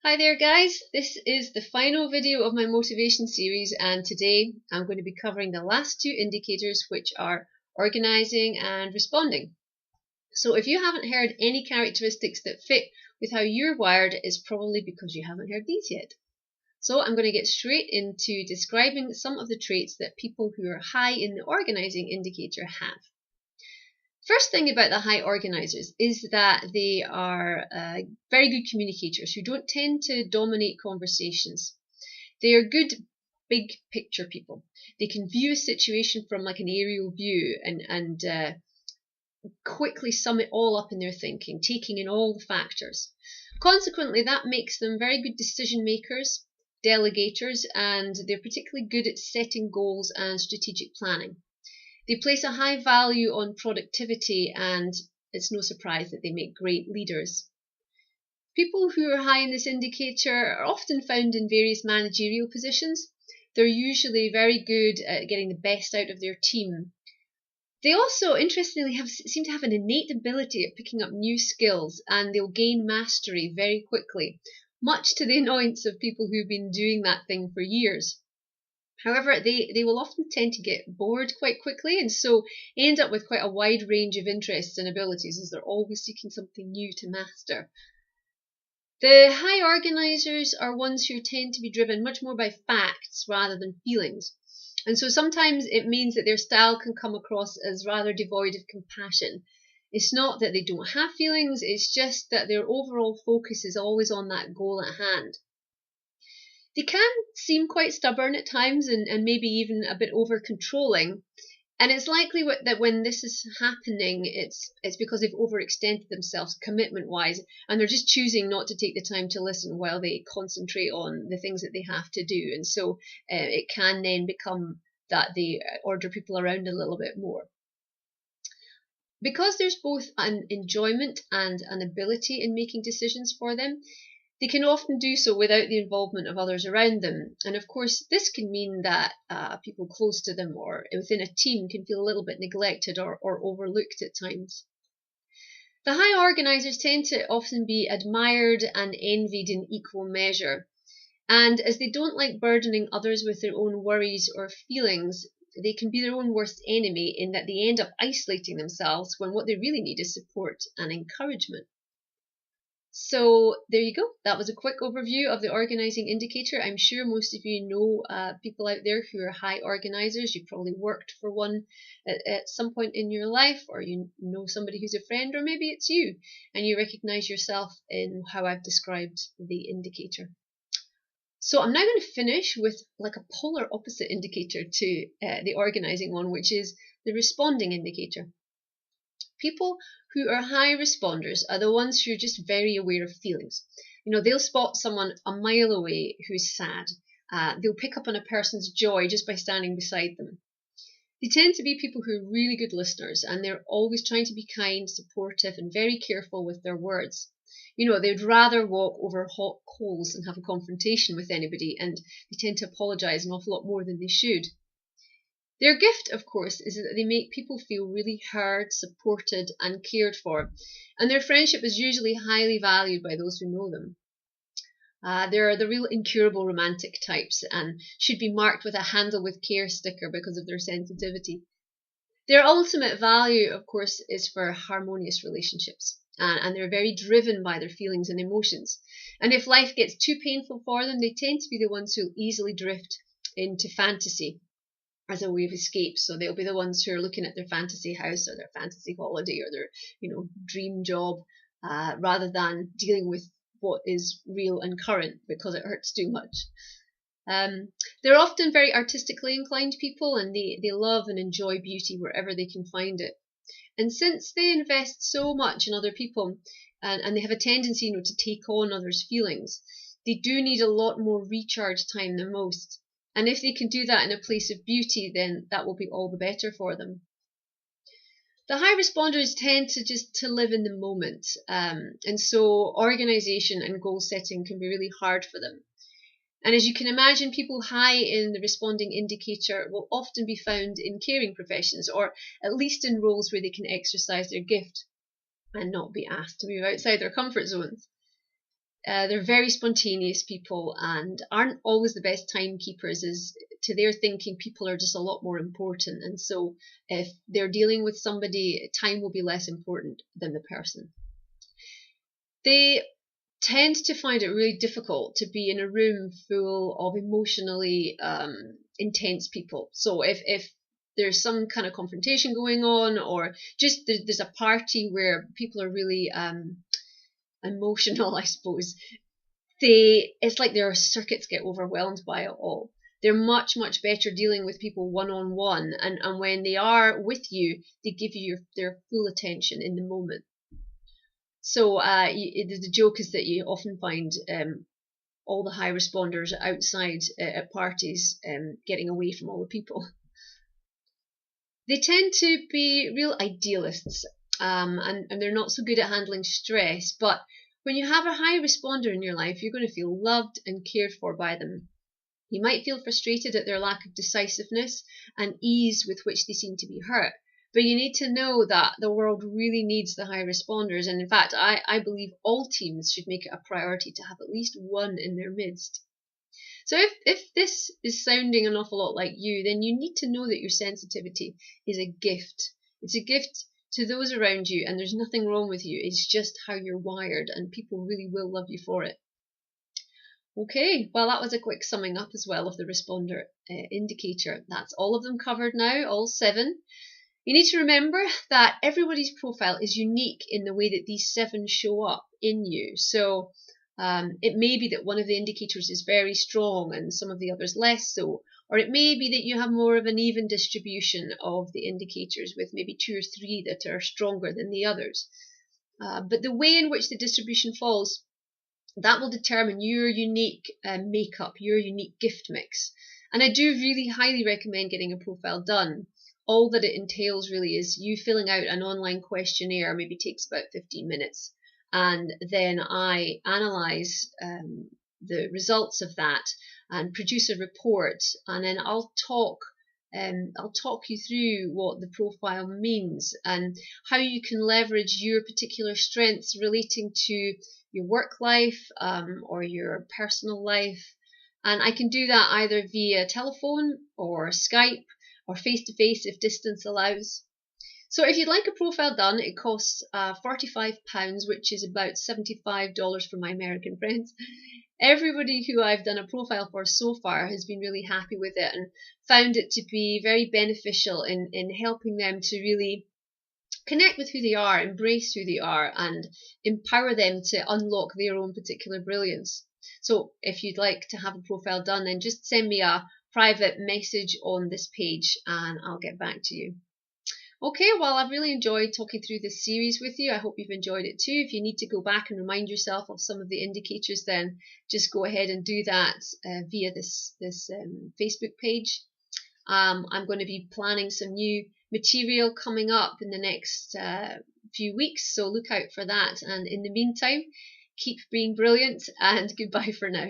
Hi there guys, this is the final video of my motivation series, and today I'm going to be covering the last two indicators, which are organizing and responding. So if you haven't heard any characteristics that fit with how you're wired, it's probably because you haven't heard these yet. So I'm going to get straight into describing some of the traits that people who are high in the organizing indicator have. First thing about the high organizers is that they are very good communicators who don't tend to dominate conversations. They are good big picture people. They can view a situation from like an aerial view and quickly sum it all up in their thinking, taking in all the factors. Consequently, that makes them very good decision makers, delegators, and they're particularly good at setting goals and strategic planning. They place a high value on productivity, and it's no surprise that they make great leaders. People who are high in this indicator are often found in various managerial positions. They're usually very good at getting the best out of their team. They also, interestingly, seem to have an innate ability at picking up new skills, and they'll gain mastery very quickly, much to the annoyance of people who've been doing that thing for years. However, they will often tend to get bored quite quickly, and so end up with quite a wide range of interests and abilities, as they're always seeking something new to master. The high organizers are ones who tend to be driven much more by facts rather than feelings. And so sometimes it means that their style can come across as rather devoid of compassion. It's not that they don't have feelings, it's just that their overall focus is always on that goal at hand. They can seem quite stubborn at times and maybe even a bit over-controlling. And it's likely that when this is happening, it's because they've overextended themselves commitment-wise, and they're just choosing not to take the time to listen while they concentrate on the things that they have to do. And so it can then become that they order people around a little bit more. Because there's both an enjoyment and an ability in making decisions for them, they can often do so without the involvement of others around them. And of course, this can mean that people close to them or within a team can feel a little bit neglected or overlooked at times. The high organizers tend to often be admired and envied in equal measure. And as they don't like burdening others with their own worries or feelings, they can be their own worst enemy in that they end up isolating themselves when what they really need is support and encouragement. So there you go. That was a quick overview of the organizing indicator. I'm sure most of you know people out there who are high organizers. You've probably worked for one at some point in your life, or you know somebody who's a friend, or maybe it's you, and you recognize yourself in how I've described the indicator. So I'm now going to finish with like a polar opposite indicator to the organizing one, which is the responding indicator. People who are high responders are the ones who are just very aware of feelings. You know, they'll spot someone a mile away who's sad. They'll pick up on a person's joy just by standing beside them. They tend to be people who are really good listeners, and they're always trying to be kind, supportive, and very careful with their words. You know, they'd rather walk over hot coals than have a confrontation with anybody, and they tend to apologize an awful lot more than they should. Their gift, of course, is that they make people feel really heard, supported, and cared for, and their friendship is usually highly valued by those who know them. They're the real incurable romantic types and should be marked with a handle with care sticker because of their sensitivity. Their ultimate value, of course, is for harmonious relationships, and they're very driven by their feelings and emotions. And if life gets too painful for them, they tend to be the ones who easily drift into fantasy as a way of escape. So they'll be the ones who are looking at their fantasy house or their fantasy holiday or their, dream job, rather than dealing with what is real and current because it hurts too much. They're often very artistically inclined people, and they love and enjoy beauty wherever they can find it. And since they invest so much in other people, and they have a tendency, to take on others' feelings, they do need a lot more recharge time than most. And if they can do that in a place of beauty, then that will be all the better for them. The high responders tend to live in the moment, and so organization and goal setting can be really hard for them. And as you can imagine, people high in the responding indicator will often be found in caring professions, or at least in roles where they can exercise their gift and not be asked to move outside their comfort zones. They're very spontaneous people and aren't always the best timekeepers. As to their thinking, people are just a lot more important. And so if they're dealing with somebody, time will be less important than the person. They tend to find it really difficult to be in a room full of emotionally intense people. So if there's some kind of confrontation going on, or just there's a party where people are really emotional, I suppose, it's like their circuits get overwhelmed by it all. They're much better dealing with people one-on-one, and when they are with you, they give you their full attention in the moment. So the joke is that you often find all the high responders outside at parties, getting away from all the people. They tend to be real idealists, and they're not so good at handling stress. But when you have a high responder in your life, you're going to feel loved and cared for by them. You might feel frustrated at their lack of decisiveness and ease with which they seem to be hurt. But you need to know that the world really needs the high responders. And in fact, I believe all teams should make it a priority to have at least one in their midst. So if this is sounding an awful lot like you, then you need to know that your sensitivity is a gift. It's a gift to those around you, and there's nothing wrong with you. It's just how you're wired, and people really will love you for it. Okay, well, that was a quick summing up as well of the responder indicator. That's all of them covered now, all 7. You need to remember that everybody's profile is unique in the way that these 7 show up in you. So it may be that one of the indicators is very strong and some of the others less so, or it may be that you have more of an even distribution of the indicators, with maybe 2 or 3 that are stronger than the others. But the way in which the distribution falls, that will determine your unique makeup, your unique gift mix. And I do really highly recommend getting a profile done. All that it entails really is you filling out an online questionnaire, maybe takes about 15 minutes. And then I analyze the results of that and produce a report. And then I'll talk you through what the profile means and how you can leverage your particular strengths relating to your work life or your personal life. And I can do that either via telephone or Skype or face-to-face if distance allows. So if you'd like a profile done, it costs £45, which is about $75 for my American friends. Everybody who I've done a profile for so far has been really happy with it and found it to be very beneficial in helping them to really connect with who they are, embrace who they are, and empower them to unlock their own particular brilliance. So if you'd like to have a profile done, then just send me a private message on this page and I'll get back to you. Okay, well, I've really enjoyed talking through this series with you. I hope you've enjoyed it too. If you need to go back and remind yourself of some of the indicators, then just go ahead and do that via this Facebook page. I'm going to be planning some new material coming up in the next few weeks, so look out for that. And in the meantime, keep being brilliant and goodbye for now.